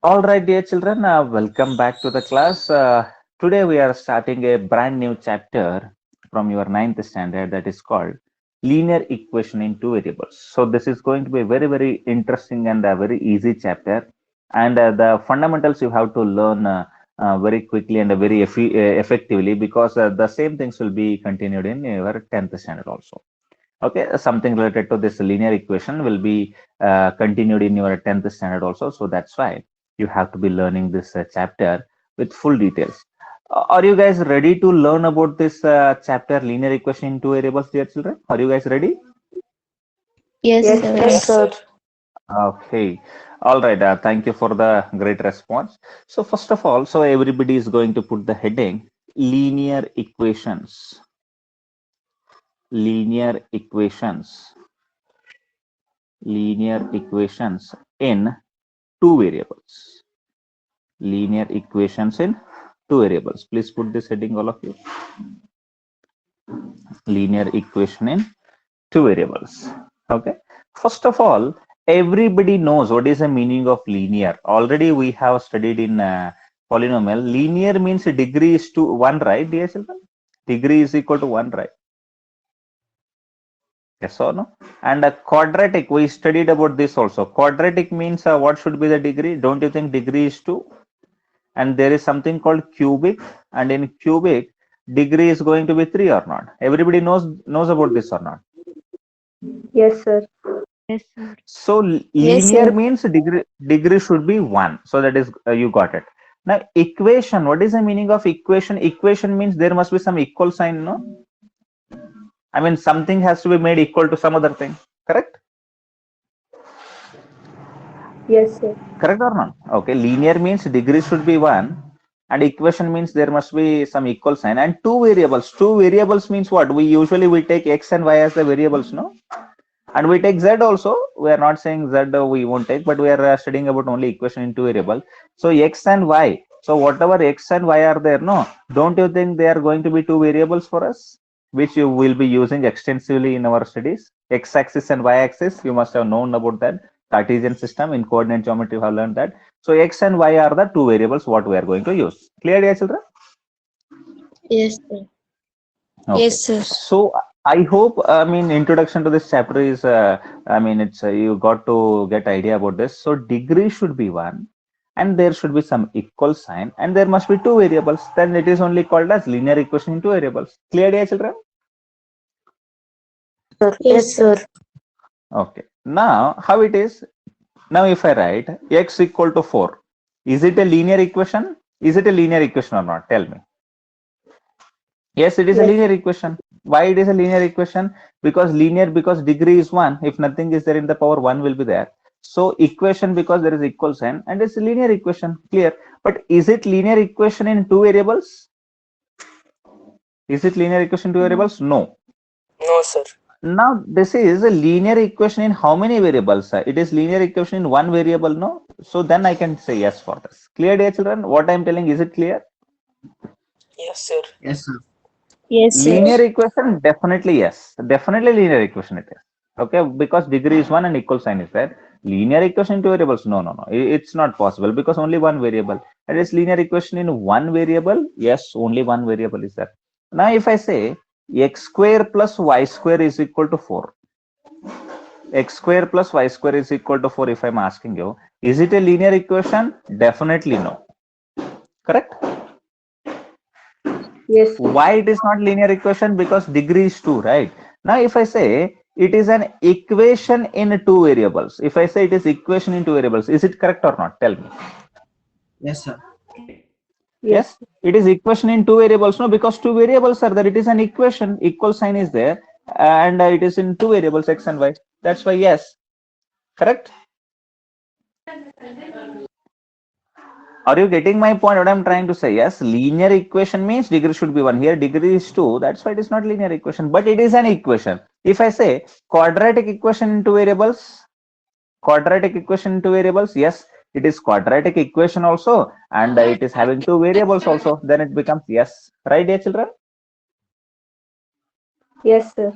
All right, dear children, welcome back to the class. Today we are starting a brand new chapter from your ninth standard that is called linear equation in two variables. So this is going to be a very interesting and a very easy chapter, and the fundamentals you have to learn very quickly and effectively because the same things will be continued in your 10th standard also. Okay, something related to this linear equation will be continued in your 10th standard also. So that's why you have to be learning this chapter with full details. Are you guys ready to learn about this chapter linear equation in two variables, dear children? Are you guys ready? Yes, Yes, sir. yes, sir. Okay. All right. Thank you for the great response. So first of all, so everybody is going to put the heading linear equations. Linear equations. Linear equations in two variables. Linear equations in two variables. Please put this heading, all of you. Linear equation in two variables. Okay. First of all, everybody knows what is the meaning of linear. Already we have studied in polynomial. Linear means degree is to one, right, dear children? Degree is equal to one, right? Yes or no? And a quadratic, we studied about this also. Quadratic means what should be the degree? Don't you think degree is 2? And there is something called cubic, and in cubic degree is going to be 3 or not? Everybody knows about this or not? Yes, sir. Yes, sir. So Yes, linear sir. means degree should be 1, so that is you got it. Now equation, what is the meaning of equation? Equation means there must be some equal sign, no? I mean something has to be made equal to some other thing, correct? Yes, sir. Correct or not? Okay, linear means degree should be 1, and equation means there must be some equal sign. And two variables. Two variables means what? We usually we take x and y as the variables, no? And we take z also. We are not saying z we won't take, but we are studying about only equation in two variable. So x and y. So whatever x and y are there, no? Don't you think they are going to be two variables for us, which you will be using extensively in our studies? X-axis and y-axis. You must have known about that. Cartesian system in coordinate geometry. You have learned that. So x and y are the two variables what we are going to use. Clear, dear children? Yes, sir. Okay. Yes, sir. So I hope, I mean, introduction to this chapter is, I mean, it's you got to get idea about this. So degree should be 1, and there should be some equal sign, and there must be two variables. Then it is only called as linear equation in two variables. Clear, dear children? Sir. Yes, Yes, sir. sir. Okay. Now, how it is? Now, if I write x equal to 4, is it a linear equation? Is it a linear equation or not? Tell me. Yes, it is a Yes. linear equation. Why it is a linear equation? Because degree is 1. If nothing is there in the power, 1 will be there. So equation, because there is equal sign, and it's a linear equation. Clear. But is it linear equation in two variables? Is it linear equation two variables? No. No, sir. Now this is a linear equation in how many variables? It is linear equation in one variable, no? So then I can say yes for this. Clear, dear children? What I'm telling, is it clear? Yes, sir. Yes, sir. Yes, sir. Linear equation, definitely yes. Definitely linear equation it is. Okay, because degree is 1 and equal sign is there. Linear equation in two variables, no. It's not possible because only one variable. It is linear equation in one variable. Yes, only one variable is there. Now if I say x square plus y square is equal to 4. X square plus y square is equal to 4, if I'm asking you, is it a linear equation? Definitely no. Correct? Yes, sir. Why it is not linear equation? Because degree is 2, right? Now if I say it is an equation in two variables, if I say it is equation in two variables, is it correct or not? Tell me. Yes, sir. Yes. Yes, it is equation in two variables. No, because two variables are there. It is an equation. Equal sign is there, and it is in two variables x and y. That's why yes. Correct? Are you getting my point? What I'm trying to say? Yes, linear equation means degree should be 1. Here degree is 2. That's why it is not linear equation, but it is an equation. If I say quadratic equation in two variables, quadratic equation in two variables, yes, it is quadratic equation also, and it is having two variables also. Then it becomes yes. Right, dear children? Yes, sir.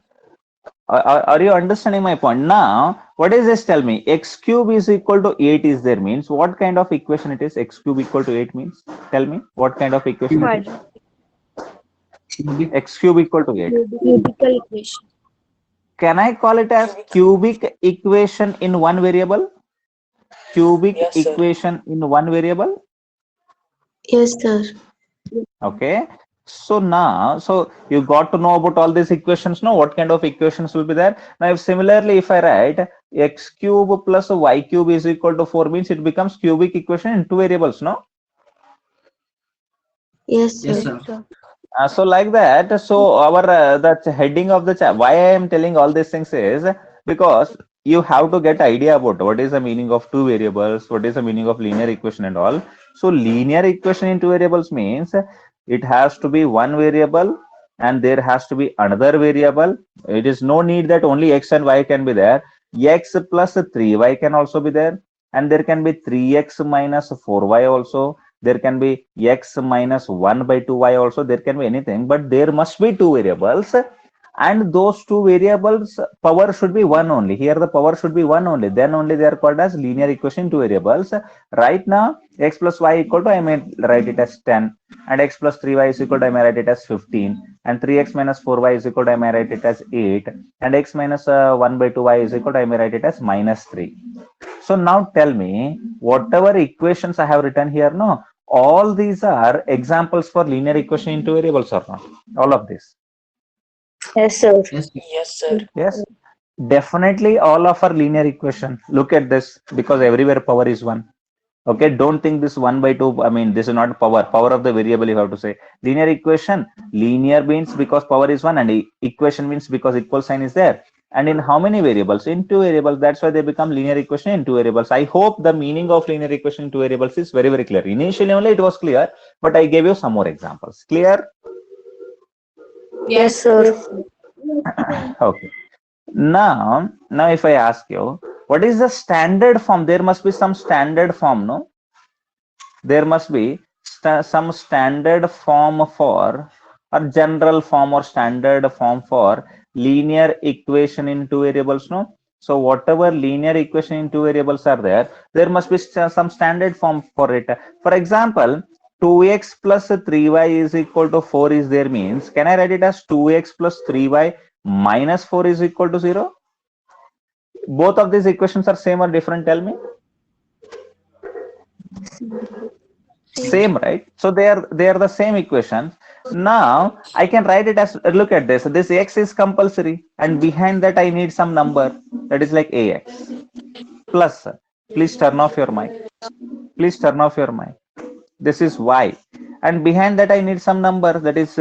Are you understanding my point? Now, what is this? Tell me. X cube is equal to 8 is there means what kind of equation it is? X cube equal to 8 means? Tell me what kind of equation it is? Quadratic. Cubic. X cube equal to 8. Cubical equation. Can I call it as cubic equation in one variable? Cubic Yes, sir. equation in one variable? Yes, sir. Okay. So now, so you got to know about all these equations. Now, what kind of equations will be there? Now, if similarly, if I write x cube plus y cube is equal to 4 means it becomes cubic equation in two variables, no? Yes, Yes, sir. sir. So like that, so our the heading of the why I am telling all these things is because you have to get idea about what is the meaning of two variables, what is the meaning of linear equation and all. So linear equation in two variables means it has to be one variable and there has to be another variable. It is no need that only x and y can be there. X plus 3y can also be there, and there can be 3x minus 4y also. There can be x minus 1 by 2y also. There can be anything, but there must be two variables, and those two variables power should be one only. Here the power should be one only, then only they are called as linear equation two variables. Right now x plus y equal to, I may write it as 10, and x plus 3y is equal to, I may write it as 15, and 3x minus 4y is equal to, I may write it as 8, and x minus 1 by 2y is equal to, I may write it as minus 3. So now tell me, whatever equations I have written here, no, all these are examples for linear equation in two variables or not? All of this? Yes, sir. Yes, sir. Yes, sir. Yes, definitely all of our linear equation. Look at this, because everywhere power is 1. Okay, don't think this 1 by 2, I mean, this is not power of the variable, you have to say. Linear equation, linear means because power is 1, and equation means because equal sign is there. And in how many variables? In two variables. That's why they become linear equation in two variables. I hope the meaning of linear equation in two variables is very, very clear. Initially only it was clear, but I gave you some more examples. Clear? Yes, sir. Okay. Now if I ask you, what is the standard form? There must be some standard form, no? There must be some standard form for, or general form or standard form for linear equation in two variables, no? So whatever linear equation in two variables are there, there must be some standard form for it. For example, 2x plus 3y is equal to 4 is there means, can I write it as 2x plus 3y minus 4 is equal to 0? Both of these equations are same or different? Tell me. Same, right? So they are the same equation. Now I can write it as, look at this, this x is compulsory, and behind that I need some number, that is like ax plus, please turn off your mic, please turn off your mic, this is y, and behind that I need some number, that is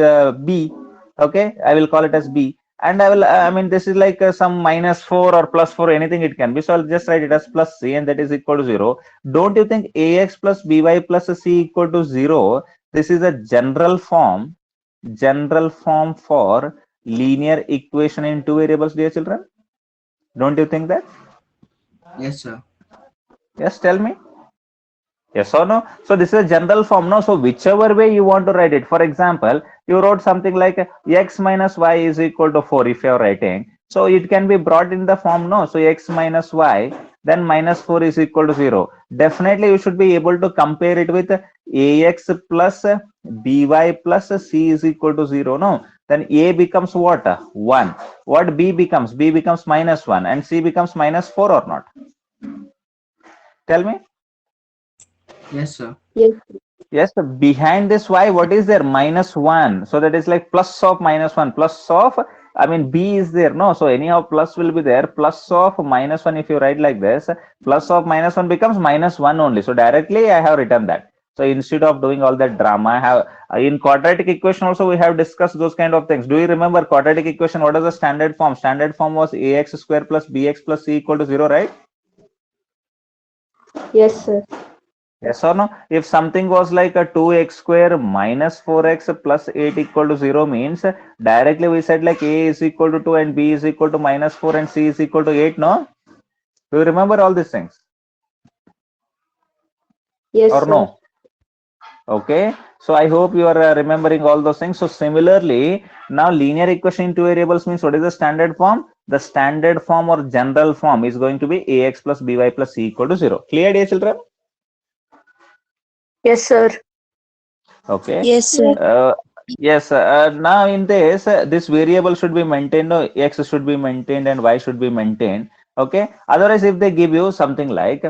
b. Okay, I will call it as b, and I will I mean, this is like some minus 4 or plus 4, anything it can be, so I'll just write it as plus c, and that is equal to 0. Don't you think ax plus by plus c equal to 0? This is a general form for linear equation in two variables, dear children. Don't you think that? Yes, sir. Yes, tell me. Yes or no? So this is a general form, no? So whichever way you want to write it. For example, you wrote something like x minus y is equal to 4 if you are writing. So it can be brought in the form, no? So x minus y, then minus 4 is equal to 0. Definitely you should be able to compare it with ax plus by plus c is equal to 0, no? Then a becomes what? 1. What b becomes? B becomes minus 1, and c becomes minus 4 or not? Tell me. Yes, sir. Yes. Yes, behind this y, what is there? Minus 1. So that is like plus of minus 1. Plus of, I mean, b is there, no? So anyhow, plus will be there. Plus of minus 1, if you write like this, plus of minus 1 becomes minus 1 only. So directly I have written that. So instead of doing all that drama, I have, in quadratic equation also we have discussed those kind of things. Do you remember quadratic equation? What is the standard form? Standard form was ax square plus bx plus c equal to 0, right? Yes, sir. Yes or no? If something was like a 2x square minus 4x plus 8 equal to 0 means, directly we said like a is equal to 2 and b is equal to minus 4 and c is equal to 8, no? Do you remember all these things? Yes, Or sir. no? Okay, so I hope you are remembering all those things. So similarly, now linear equation in two variables means what is the standard form? the standard form or general form is going to be ax plus by plus c equal to 0. Clear, dear children? Yes, sir. Okay. Yes, sir. Yes. Now in this, this variable should be maintained. No, x should be maintained and y should be maintained. Okay. Otherwise, if they give you something like,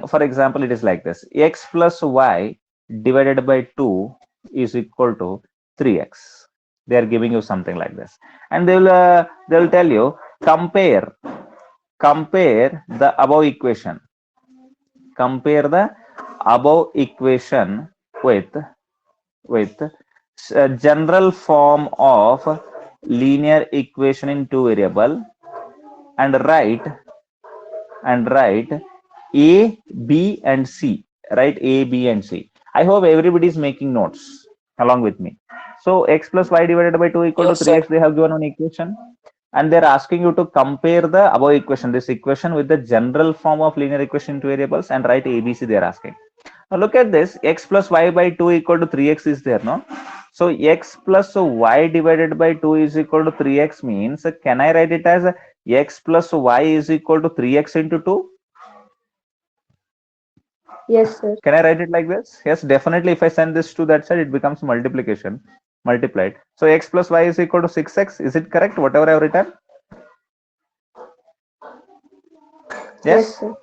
for example, it is like this: x plus y divided by 2 is equal to 3x. They are giving you something like this, and they will tell you compare the above equation. Compare the above equation with general form of linear equation in two variable and write a, b and c. Write a, b and c. I hope everybody is making notes along with me. So x plus y divided by 2 equal Yes, to sir. 3x, they have given an equation, and they're asking you to compare the above equation, this equation, with the general form of linear equation in two variables and write ABC. They're asking. Now look at this: x plus y by 2 equal to 3x is there, no? So x plus y divided by 2 is equal to 3x means, can I write it as x plus y is equal to 3x into 2? Yes, sir. Can I write it like this? Yes, definitely. If I send this to that side, it becomes multiplication, multiplied. So x plus y is equal to 6x. Is it correct, whatever I have written? Yes. Sir.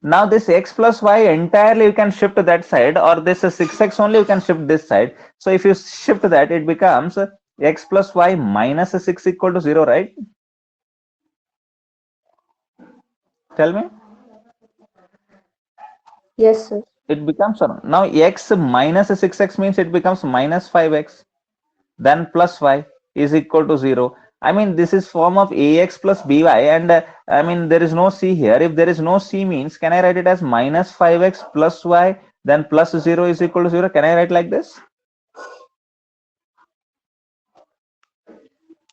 Now this x plus y entirely you can shift to that side, or this 6x only you can shift this side. So if you shift that, it becomes x plus y minus 6 equal to 0, right? Tell me. Yes, sir. It becomes, now x minus 6x means it becomes minus 5x, then plus y is equal to 0. I mean, this is form of ax plus by, and I mean, there is no c here. If there is no c means, can I write it as minus 5x plus y, then plus 0 is equal to 0? Can I write like this?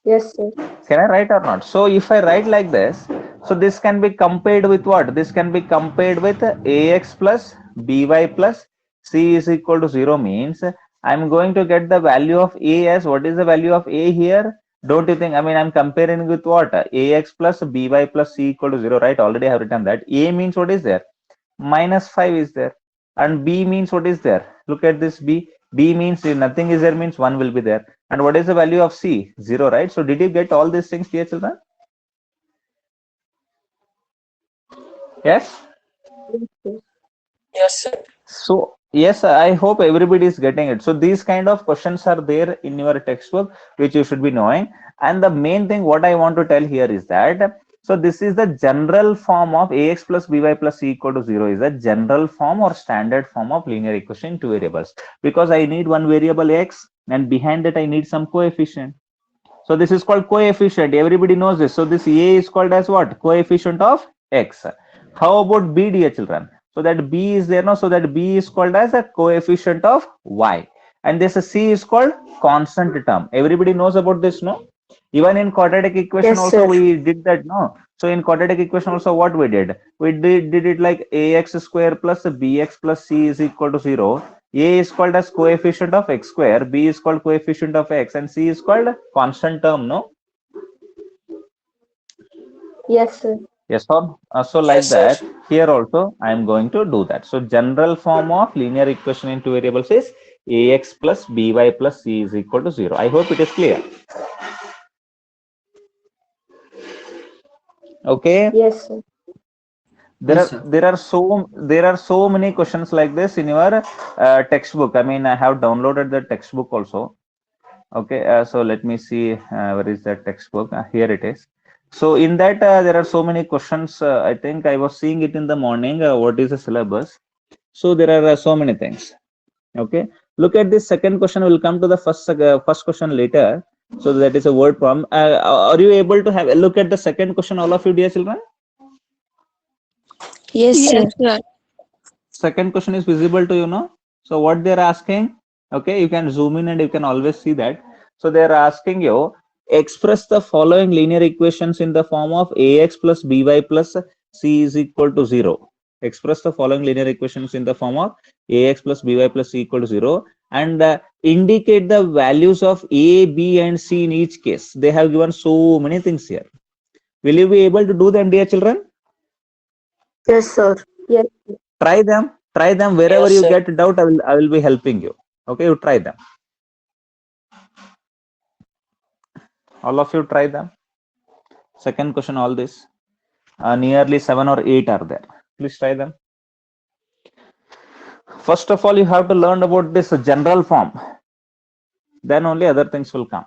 Yes, sir. Can I write or not? So if I write like this, so this can be compared with what? This can be compared with ax plus by plus c is equal to 0 means, I'm going to get the value of a as, what is the value of a here? Don't you think? I mean, I'm comparing with what? Ax plus by plus c equal to 0, right? Already I have written that. A means what is there? Minus 5 is there. And b means what is there? Look at this b. B means if nothing is there means 1 will be there. And what is the value of c? 0, right? So did you get all these things, dear children? Yes? Yes, sir. So yes, I hope everybody is getting it. So these kind of questions are there in your textbook, which you should be knowing. And the main thing what I want to tell here is that, so this is the general form of ax plus by plus c equal to 0 is a general form or standard form of linear equation in two variables, because I need one variable x and behind that I need some coefficient. So this is called coefficient. Everybody knows this. So this a is called as what? Coefficient of x. How about b, dear children? So that b is there now. So that b is called as a coefficient of y. And this c is called constant term. Everybody knows about this, no? Even in quadratic equation Yes, also sir. we did that, no? So in quadratic equation also what we did? We did it like ax square plus bx plus c is equal to 0. A is called as coefficient of x square, b is called coefficient of x, and c is called constant term, no? Yes, sir. Yes, or so like Yes, sir. that. Here also I am going to do that. So general form of linear equation in two variables is ax plus by plus c is equal to 0. I hope it is clear. Okay. Yes, sir. Yes, sir. There are so many questions like this in your textbook. I mean, I have downloaded the textbook also. Okay, so let me see where is that textbook. Here it is. So in that there are so many questions. I think I was seeing it in the morning. What is the syllabus? So there are so many things. Okay, look at this second question. We'll come to the first question later. So that is a word problem. Are you able to have a look at the second question, all of you, dear children? Yes, sir. Second question is visible to you, no? So what they're asking, okay, you can zoom in and you can always see that. So they're asking you, express the following linear equations in the form of ax plus by plus c is equal to 0. Express the following linear equations in the form of ax plus by plus c equal to 0. and indicate the values of A, B, and C in each case. They have given so many things here. Will you be able to do them, dear children? Yes, sir. Yes. Try them. Try them wherever Yes, you sir. get doubt. I will be helping you. Okay, you try them. All of you try them. Second question, all this. Nearly 7 or 8 are there. Please try them. First of all, you have to learn about this general form. Then only other things will come.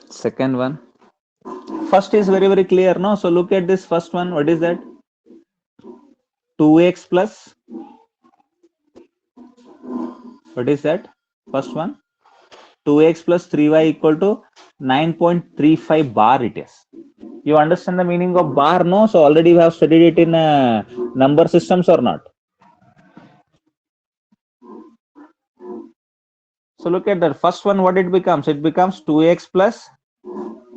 Second one. First is very, very clear, no? So look at this first one. What is that? 2x plus. What is that? First one. 2x plus 3y equal to 9.35 bar it is. You understand the meaning of bar, no? So already we have studied it in number systems or not? So look at that first one, what it becomes? It becomes 2x plus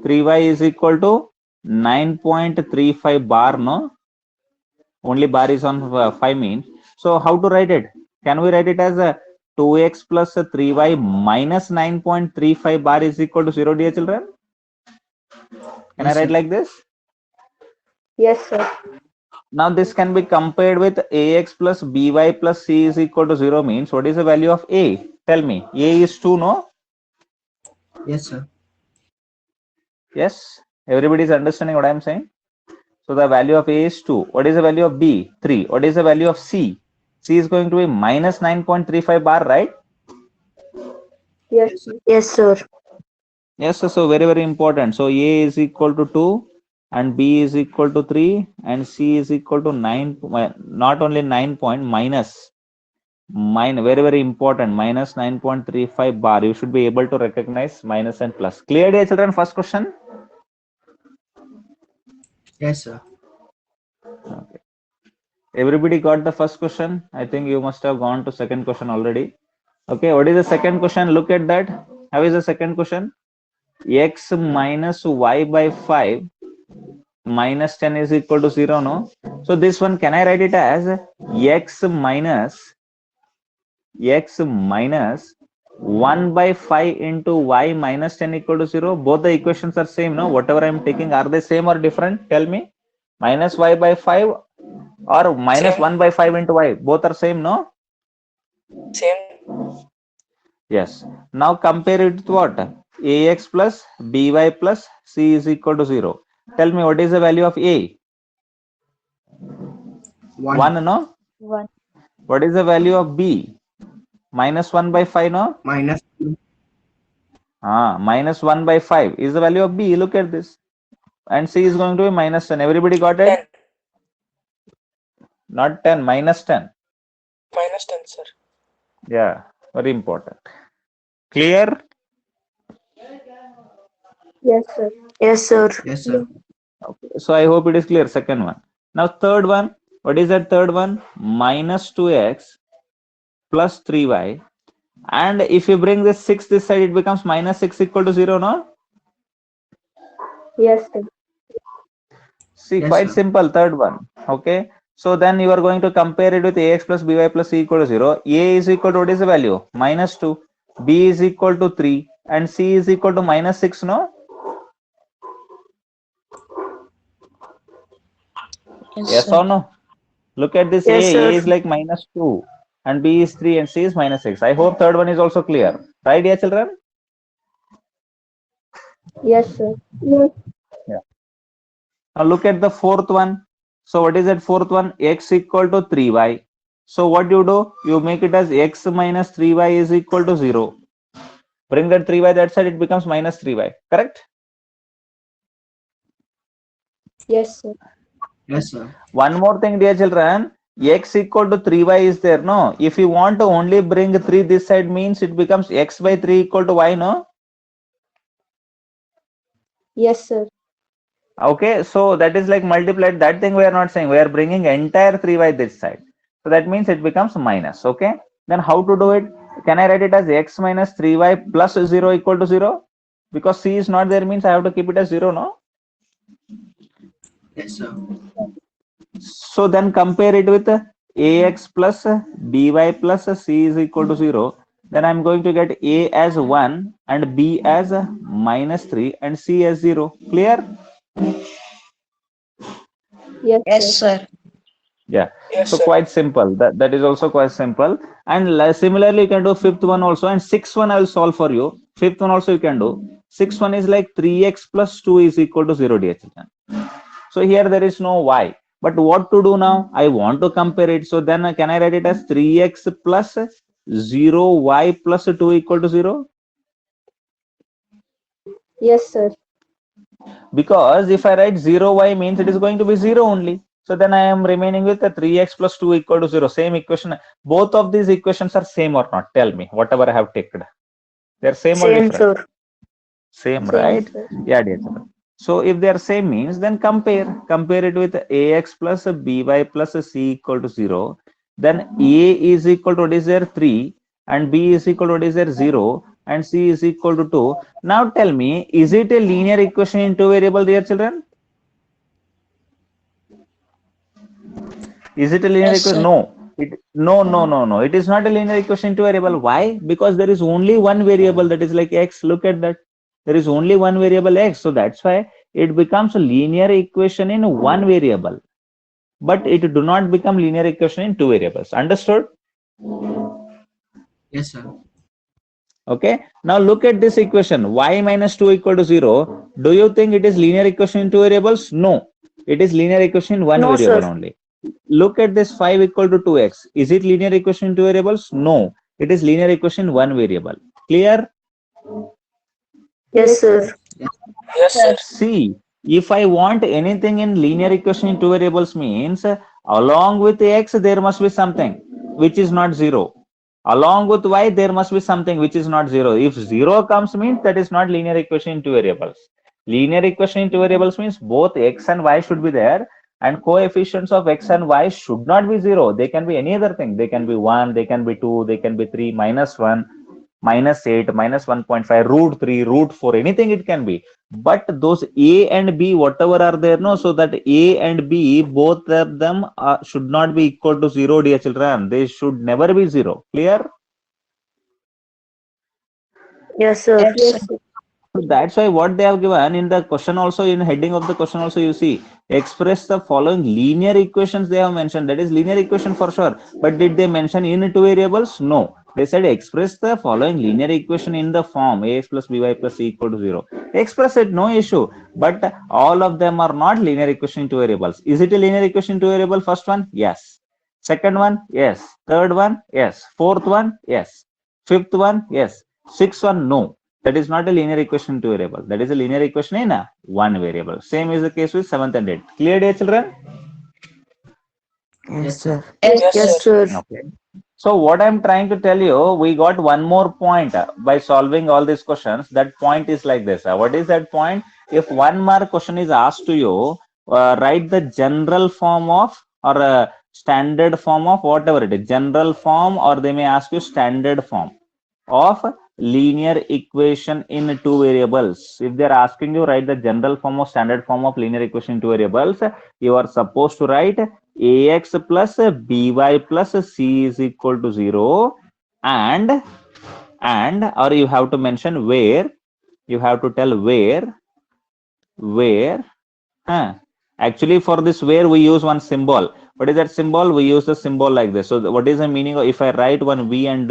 3y is equal to 9.35 bar, no? Only bar is on 5 means. So how to write it? Can we write it as a 2x plus 3y minus 9.35 bar is equal to 0, dear children? Can Yes, I write sir. like this? Yes, sir. Now this can be compared with ax plus by plus c is equal to 0 means what is the value of a? Tell me. A is 2, no? Yes, sir. Yes? Everybody is understanding what I am saying? So the value of a is 2. What is the value of b? 3. What is the value of c? C is going to be minus 9.35 bar, right? Yes, sir. Yes, sir. Yes, so very, very important. So a is equal to 2 and b is equal to 3 and c is equal to 9, not only 9 point, minus, very, very important, minus 9.35 bar. You should be able to recognize minus and plus. Clear, dear children? First question. Yes, sir. Okay. Everybody got the first question? I think you must have gone to second question already. Okay, what is the second question? Look at that. How is the second question? X minus y by 5 minus 10 is equal to 0, no? So this one, can I write it as x minus 1 by 5 into y minus 10 equal to 0? Both the equations are same, no? Whatever I'm taking, are they same or different? Tell me. Minus y by 5 or minus Same. 1 by 5 into y, both are same, no? Same. Yes. Now compare it with what? Ax plus by plus c is equal to 0. Tell me, what is the value of a? 1, no? 1. What is the value of b? Minus 1 by 5, no? Minus Minus 1 by 5 is the value of b. Look at this. And c is going to be minus 10. Everybody got 10. it? Not 10, minus 10. Minus 10, sir. Yeah, very important. Clear? Yes, sir. Yes, sir. Yes, sir. Okay. So I hope it is clear. Second one. Now third one. What is that third one? Minus 2x plus 3y. And if you bring this 6 this side, it becomes minus 6 equal to 0, no? Yes, sir. See, Yes, quite sir. simple, third one. Okay. So then you are going to compare it with ax plus by plus c equal to 0. A is equal to, what is the value? Minus 2. B is equal to 3. And c is equal to minus 6, no? Yes or no? Look at this. Yes, A sir. is like minus 2 and B is 3 and C is minus 6. I hope third one is also clear. Right, dear children? Yes, sir. Yeah. Now look at the fourth one. So what is that fourth one? X equal to 3y. So what you do? You make it as x minus 3y is equal to 0. Bring that 3y that side, it becomes minus 3y. Correct? Yes, sir. Yes, sir. One more thing, dear children. X equal to 3y is there, no? If you want to only bring 3 this side, means it becomes x by 3 equal to y, no? Yes, sir. Okay, so that is like multiplied. That thing we are not saying. We are bringing entire 3y this side. So that means it becomes minus. Okay. Then how to do it? Can I write it as x minus 3y plus 0 equal to 0? Because c is not there means I have to keep it as 0, no? Yes, sir. So then compare it with ax plus by plus c is equal to 0. Then I'm going to get a as 1 and b as minus 3 and c as 0. Clear? Yes, Yes, sir. sir. Yeah. Yes, So sir. quite simple. That is also quite simple. And similarly, you can do fifth one also. And sixth one I will solve for you. Fifth one also you can do. Sixth one is like 3x plus 2 is equal to 0, dear children. So here there is no y. But what to do now? I want to compare it. So then can I write it as 3x plus 0y plus 2 equal to 0? Yes, sir. Because if I write 0y means it is going to be 0 only. So then I am remaining with a 3x plus 2 equal to 0. Same equation. Both of these equations are same or not? Tell me, whatever I have taken. They're same or Same, different? sir. Same, Same, right? sir. Yeah, dear children. So if they are same means, then compare it with ax plus by plus c equal to 0. Then a is equal to what is there 3 and b is equal to what is there 0 and c is equal to 2. Now tell me, is it a linear equation in two variable, dear children? Is it a linear Yes, equation? sir. No. No. It is not a linear equation in two variable. Why? Because there is only one variable that is like x. Look at that. There is only one variable x. So that's why it becomes a linear equation in one variable. But it do not become linear equation in two variables. Understood? Yes, sir. Okay. Now look at this equation. Y minus 2 equal to 0. Do you think it is linear equation in two variables? No. It is linear equation in one No, variable sir. only. Look at this 5 equal to 2x. Is it linear equation in two variables? No. It is linear equation in one variable. Clear? Yes, sir. Yes, sir. See, if I want anything in linear equation in two variables means along with x there must be something which is not 0. Along with y there must be something which is not 0. If 0 comes means that is not linear equation in two variables. Linear equation in two variables means both x and y should be there and coefficients of x and y should not be 0. They can be any other thing. They can be 1, they can be 2, they can be 3, minus 1, minus 8, minus 1.5, root 3, root 4, anything it can be. But those a and b, whatever are there, no, so that a and b, both of them should not be equal to 0, dear children. They should never be 0. Clear? Yes, sir. Yes, sir. So that's why what they have given in the question also, in heading of the question also, you see, express the following linear equations they have mentioned. That is linear equation for sure. But did they mention in two variables? No. They said express the following linear equation in the form ax plus by plus c equal to 0. Express it, no issue. But all of them are not linear equation in two variables. Is it a linear equation in two variable? First one? Yes. Second one? Yes. Third one? Yes. Fourth one? Yes. Fifth one? Yes. Sixth one? No. That is not a linear equation in two variable. That is a linear equation in a one variable. Same is the case with 7th and 8th. Clear, dear children? Yes, sir. Yes, Yes, yes, sir. Okay. So what I'm trying to tell you, we got one more point by solving all these questions. That point is like this. What is that point? If 1 mark question is asked to you, write the general form of or standard form of whatever it is. General form, or they may ask you standard form of linear equation in two variables. If they are asking you write the general form or standard form of linear equation in two variables, you are supposed to write ax plus by plus c is equal to 0 and or you have to mention where, you have to tell where actually for this where we use one symbol. What is that symbol? We use the symbol like this. So what is the meaning of, if I write one v and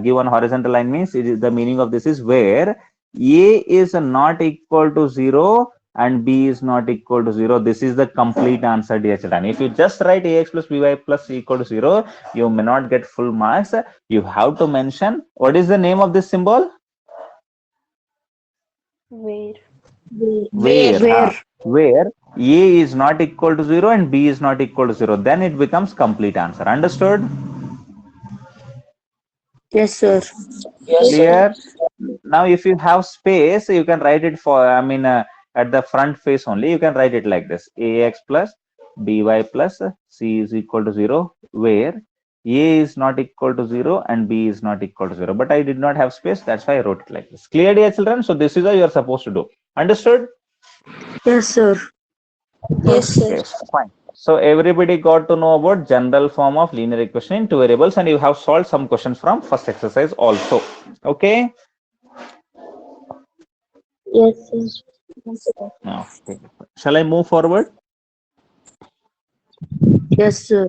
give one horizontal line means it is, the meaning of this is where a is not equal to 0 and b is not equal to 0. This is the complete answer, dear children. If you just write ax plus by plus c equal to 0, you may not get full marks. You have to mention what is the name of this symbol. Where? Where a is not equal to 0 and b is not equal to 0, then it becomes complete answer. Understood? Yes, sir. Yes, sir. Clear? Now if you have space, you can write it for, I mean at the front face only, you can write it like this: ax plus by plus c is equal to 0, where A is not equal to 0 and B is not equal to 0. But I did not have space. That's why I wrote it like this. Clear, dear children? So this is how you are supposed to do. Understood? Yes, sir. Yes, sir. Okay, fine. So everybody got to know about general form of linear equation in two variables, and you have solved some questions from first exercise also. Okay? Yes, sir. Okay. Shall I move forward? Yes, sir.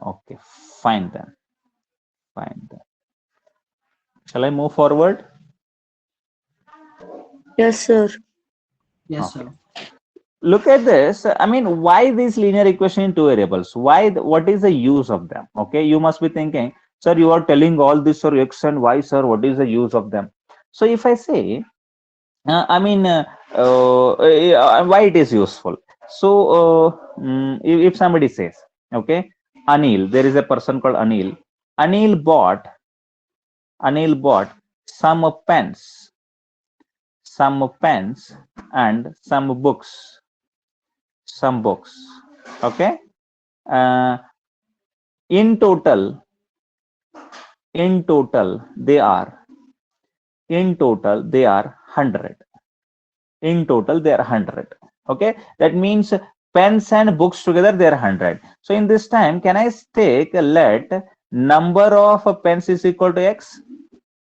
Okay, fine then. Fine then. Shall I move forward? Yes, sir. Yes, Okay. sir. Look at this. I mean, why this linear equation in two variables? Why? What is the use of them? Okay, you must be thinking, sir, you are telling all this for x and y, sir. What is the use of them? So if I say, I mean, why it is useful? So, if somebody says, okay, Anil, there is a person called Anil. Anil bought some pens and some books. Okay. Uh, in total, they are in total they are 100. In total, they are 100. Okay, that means pens and books together they are 100. So in this time, can I take let number of pens is equal to x?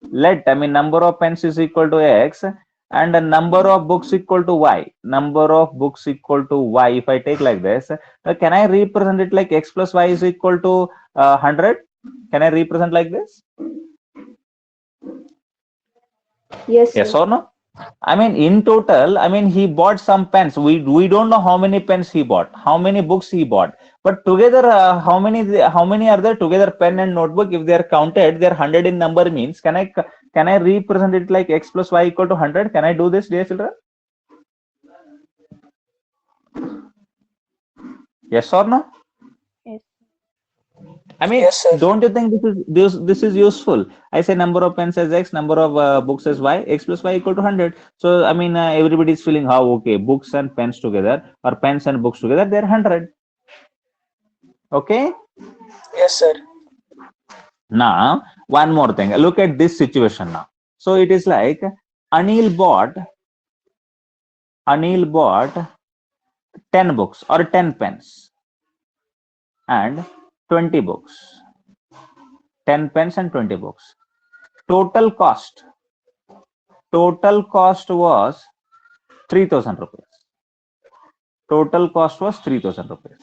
I mean number of pens is equal to x and the number of books equal to y. Number of books equal to y. If I take like this, can I represent it like x plus y is equal to 100? Can I represent like this? Yes, Yes sir. or no? I mean, in total, I mean, he bought some pens. We don't know how many pens he bought, how many books he bought, but together, how many are there together? Pen and notebook, if they are counted, they're 100 in number. Means, can I represent it like x plus y equal to 100? Can I do this, dear children? Yes or no? Yes. I mean, don't you think this is useful? I say number of pens as x, number of books as y, x plus y equal to 100. So I mean, everybody is feeling how okay, books and pens together or pens and books together, they're 100. Okay. Yes, sir. Now one more thing. Look at this situation now. So it is like Anil bought 10 books or 10 pens and 20 books. 10 pens and 20 books. Total cost was 3,000 rupees. Total cost was 3,000 rupees.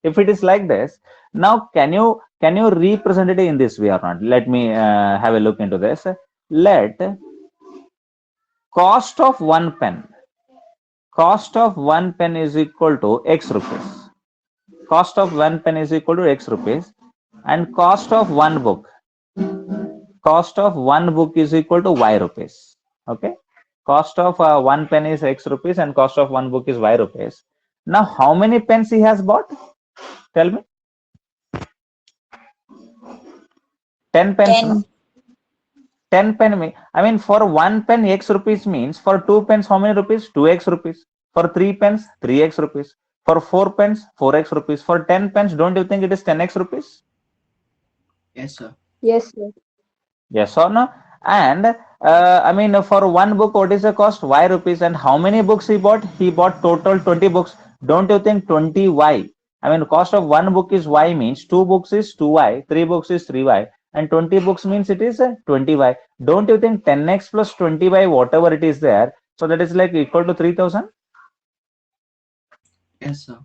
If it is like this, now can you represent it in this way or not? Let me have a look into this. Let cost of one pen is equal to x rupees. Cost of one pen is equal to x rupees, and cost of one book is equal to y rupees. Okay, cost of one pen is x rupees and cost of one book is y rupees. Now how many pens he has bought? Tell me. 10 pens. 10. No? 10 pen. I mean, for one pen, x rupees means for two pens, how many rupees? 2x rupees. For three pens, 3x rupees. For four pens, 4x rupees. For 10 pens, don't you think it is 10x rupees? Yes, sir. Yes, sir. Yes or no? And I mean, for one book, what is the cost? Y rupees. And how many books he bought? He bought total 20 books. Don't you think 20y? I mean, cost of one book is y means two books is 2y, three books is 3y, and 20 books means it is 20y. Don't you think 10x plus 20y, whatever it is there, so that is like equal to 3,000? Yes, sir.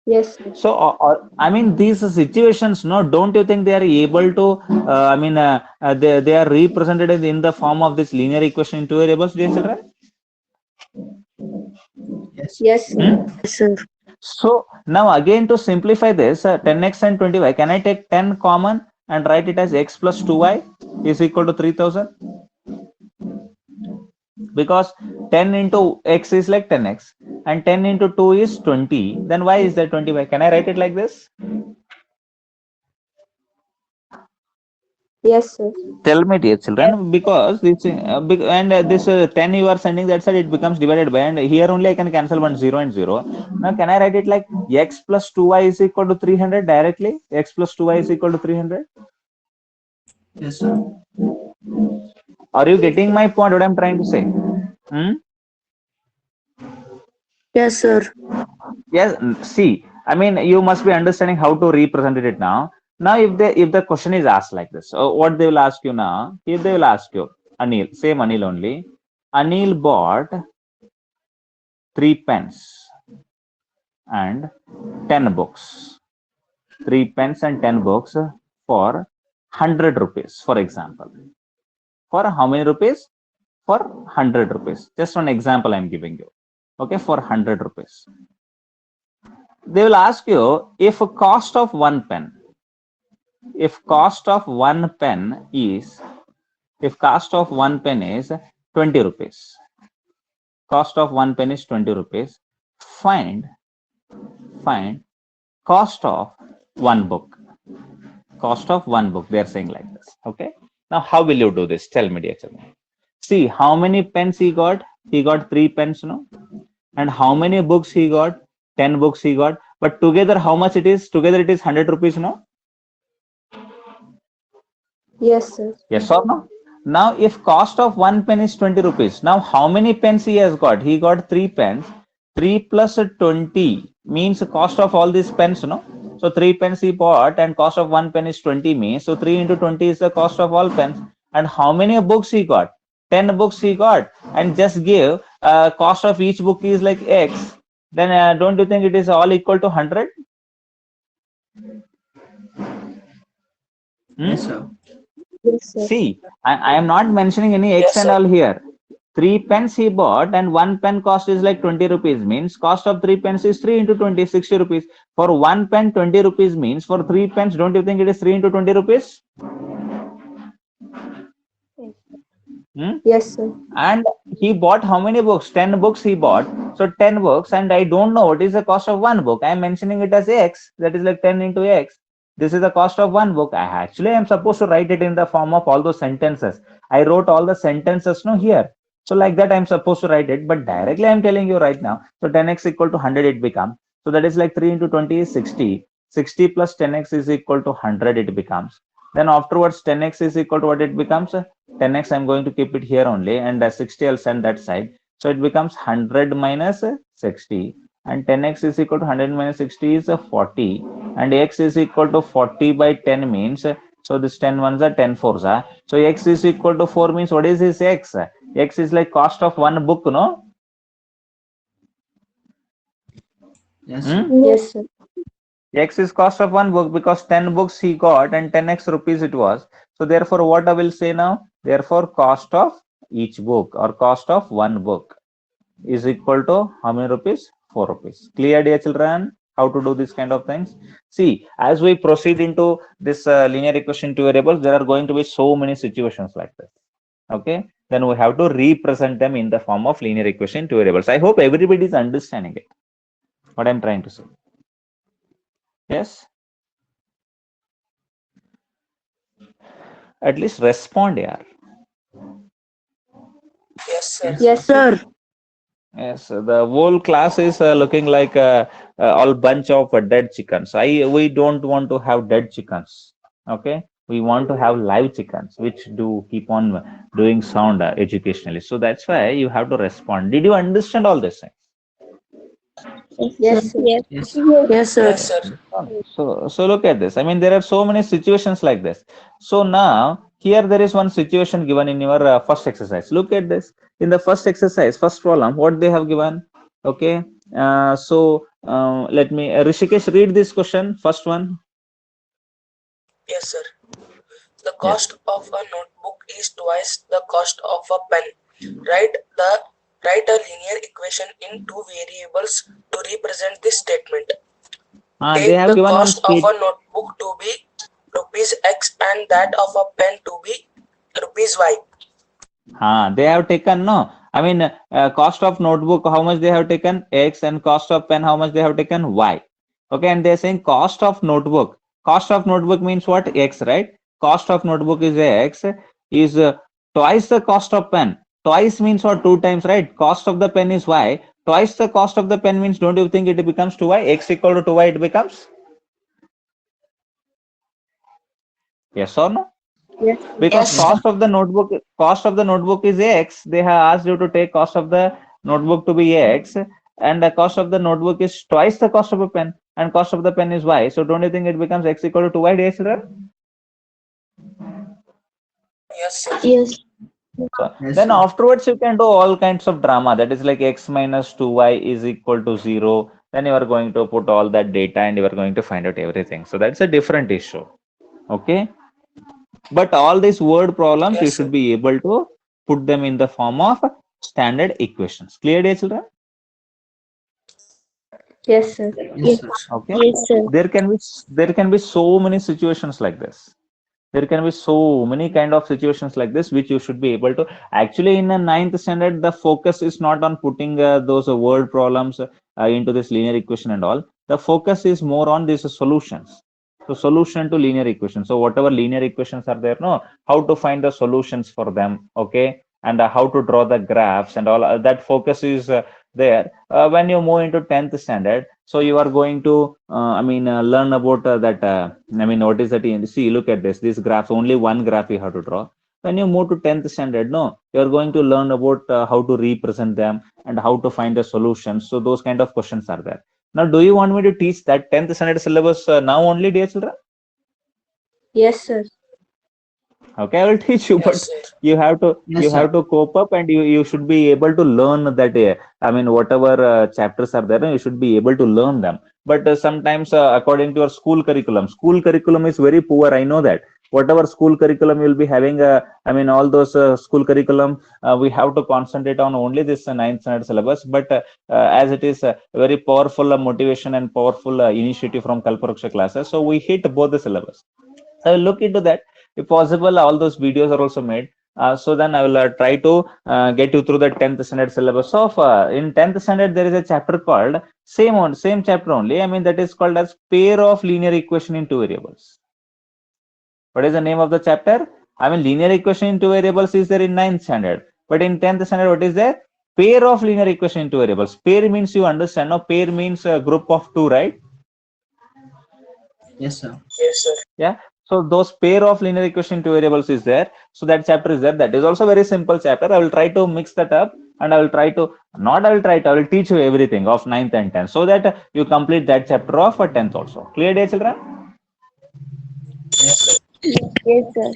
Yes, sir. So, I mean, these situations, no, don't you think they are able to, I mean, they are represented in the form of this linear equation in two variables, dear children? Yes. Yes, sir. Yes, sir. So, now again to simplify this, 10x and 20y, can I take 10 common and write it as x plus 2y is equal to 3,000? Because 10 into x is like 10x and 10 into 2 is 20, then y is that 20y? Can I write it like this? Yes, sir. Tell me, dear children, because this this 10 you are sending, that's why it becomes divided by, and here only I can cancel 1 0 and 0. Now can I write it like x plus 2y is equal to 300 directly? X plus 2y is equal to 300. Yes, sir. Are you getting my point? What I'm trying to say? Hmm? Yes, sir. Yes. See, I mean, you must be understanding how to represent it now. Now, if the question is asked like this, what they will ask you now? If they will ask you, Anil, same Anil only. Anil bought 3 pens and 10 books. 3 pens and 10 books for 100 rupees, for example. For how many rupees? For 100 rupees. Just one example I'm giving you. Okay, for 100 rupees. They will ask you if a cost of one pen, if cost of one pen is 20 rupees, cost of one pen is 20 rupees, find cost of one book. Cost of one book, they are saying like this. Okay, now how will you do this? Tell me, dear children. See, how many pens he got? He got 3 pens, no? And how many books he got? 10 books he got. But together, how much it is? Together it is 100 rupees, no? Yes, sir. Yes or no? Now, if cost of one pen is 20 rupees, now how many pens he has got? He got 3 pens. 3 plus 20 means the cost of all these pens, no? So 3 pens he bought and cost of one pen is 20 means, so 3 into 20 is the cost of all pens. And how many books he got? 10 books he got, and just give cost of each book is like X. Then don't you think it is all equal to 100? Yes, sir. Yes, sir. See, I am not mentioning any X Yes, and sir. all here. 3 pens he bought and one pen cost is like 20 rupees means cost of 3 pens is 3 into 20, 60 rupees. For one pen, 20 rupees means for 3 pens, don't you think it is 3 into 20 rupees? Hmm? Yes, sir. And he bought how many books? 10 books he bought. So 10 books, and I don't know what is the cost of one book. I am mentioning it as X, that is like 10 into X. This is the cost of one book. I am supposed to write it in the form of all those sentences. I wrote all the sentences no here. So like that I'm supposed to write it, but directly I'm telling you right now. So 10x equal to 100 it becomes. So that is like 3 into 20 is 60. 60 plus 10x is equal to 100 it becomes. Then afterwards 10x is equal to what it becomes? 10x I'm going to keep it here only, and 60 I'll send that side. So it becomes 100 minus 60, and 10x is equal to 100 minus 60 is 40, and x is equal to 40 by 10 means, so this 10 ones are 10 fours are. So x is equal to 4 means what is this x? X is like cost of one book, no? Yes, sir. Yes, sir. X is cost of one book because 10 books he got and 10x rupees it was. So therefore what I will say now? Therefore cost of each book or cost of one book is equal to how many rupees? 4 rupees. Clear, dear children? How to do this kind of things? See, as we proceed into this linear equation two variables, there are going to be so many situations like this. Okay, then we have to represent them in the form of linear equation two variables. I hope everybody is understanding it. What I'm trying to say. Yes. At least respond, yeah. Yes, sir. Yes, sir. Sir. Yes, the whole class is looking like all bunch of dead chickens. We don't want to have dead chickens. Okay, we want to have live chickens, which do keep on doing sound educationally. So that's why you have to respond. Did you understand all this? Yes, sir. Yes. Yes, sir. Yes, sir. Yes, sir. So look at this. I mean, there are so many situations like this. So now here there is one situation given in your first exercise. Look at this. In the first exercise, first problem, what they have given. Okay. Let me Rishikesh read this question. First one. Yes, sir. The cost of a notebook is twice the cost of a pen. Write a linear equation in two variables to represent this statement. They Take have the given one cost of a notebook to be rupees X and that of a pen to be rupees Y. They have taken no. I mean, cost of notebook, how much they have taken? X, and cost of pen, how much they have taken? Y. Okay, and they're saying cost of notebook. Cost of notebook means what? X, right? cost of notebook is X, is twice the cost of pen. Twice means what? 2 times, right? Cost of the pen is Y. Twice the cost of the pen means, don't you think it becomes 2Y? X equal to 2Y it becomes? Yes or no? Yes. Because cost of the notebook is X. They have asked you to take cost of the notebook to be X, and the cost of the notebook is twice the cost of a pen, and cost of the pen is Y. So don't you think it becomes X equal to 2Y, dear children? Yes, sir. Yes. So Yes, then sir. afterwards you can do all kinds of drama. That is like X minus 2Y is equal to 0. Then you are going to put all that data and you are going to find out everything. So that's a different issue. Okay. But all these word problems, you Yes, should sir. be able to put them in the form of standard equations. Clear, dear children? Yes, sir. Yes, sir. Okay. Yes, sir. There can be so many situations like this. There can be so many kind of situations like this which you should be able to. Actually, in the 9th standard, the focus is not on putting those word problems into this linear equation and all. The focus is more on these solutions. So solution to linear equation. So whatever linear equations are there, no, how to find the solutions for them, okay, and how to draw the graphs and all. That focus is there. When you move into 10th standard, so you are going to, learn about that. What is that? See, look at this. These graphs, only one graph you have to draw. When you move to 10th standard, no, you're going to learn about how to represent them and how to find the solutions. So those kind of questions are there. Now, do you want me to teach that 10th standard syllabus now only, dear children? Yes, sir. Okay, I will teach you, but Yes, sir. you have to Yes, you sir. have to cope up, and you should be able to learn that. Whatever chapters are there, you should be able to learn them. But sometimes, according to your school curriculum is very poor. I know that. Whatever school curriculum you'll be having, all those school curriculum, we have to concentrate on only this 9th standard syllabus. But as it is a very powerful motivation and powerful initiative from Kalpataruksha classes, so we hit both the syllabus. So I will look into that. If possible, all those videos are also made. So then I will try to get you through the 10th standard syllabus. Of in 10th standard, there is a chapter called same chapter only. That is called as pair of linear equation in two variables. What is the name of the chapter? Linear equation in two variables is there in 9th standard. But in 10th standard, what is there? Pair of linear equation in two variables. Pair means, you understand, no? Pair means a group of two, right? Yes, sir. Yes, sir. Yeah. So those pair of linear equation two variables is there. So that chapter is there. That is also very simple chapter. I will try to mix that up, and I will teach you everything of 9th and 10th, so that you complete that chapter of 10th also. Clear, dear children? Yes, sir. Yes, sir.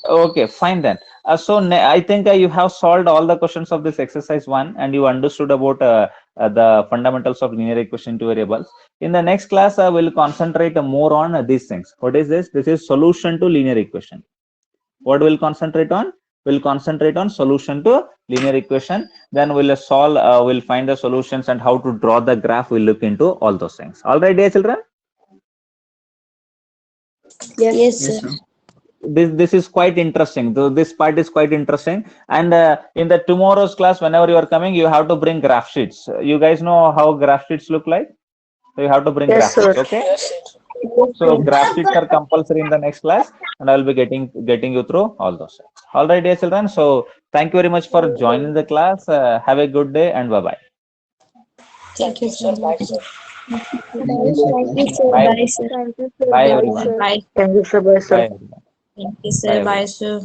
Okay, fine then. I think you have solved all the questions of this exercise 1, and you understood about the fundamentals of linear equation two variables. In the next class, I will concentrate more on these things. What is this? This is solution to linear equation. What we'll concentrate on? We'll concentrate on solution to linear equation. Then we'll solve, we'll find the solutions and how to draw the graph. We'll look into all those things. All right, dear children? Yes. Yes, Yes, sir. sir. This is quite interesting. So this part is quite interesting. And in the tomorrow's class, whenever you are coming, you have to bring graph sheets. You guys know how graph sheets look like? So you have to bring Yes, graph sheets, sir. okay? Yes, sir. So graph sheets are compulsory in the next class, and I will be getting you through all those things. All right, dear children. So thank you very much for joining the class. Have a good day, and bye bye. Thank you, sir. Bye, sir. Thank you, sir. Thank you, Bye, sir. Bye. Bye, sir. Thank you, sir. Bye Bye, everyone. sir. Thank you, sir. Bye, Bye sir. everyone. Thank you, Bye sir. Bye, everyone. sir.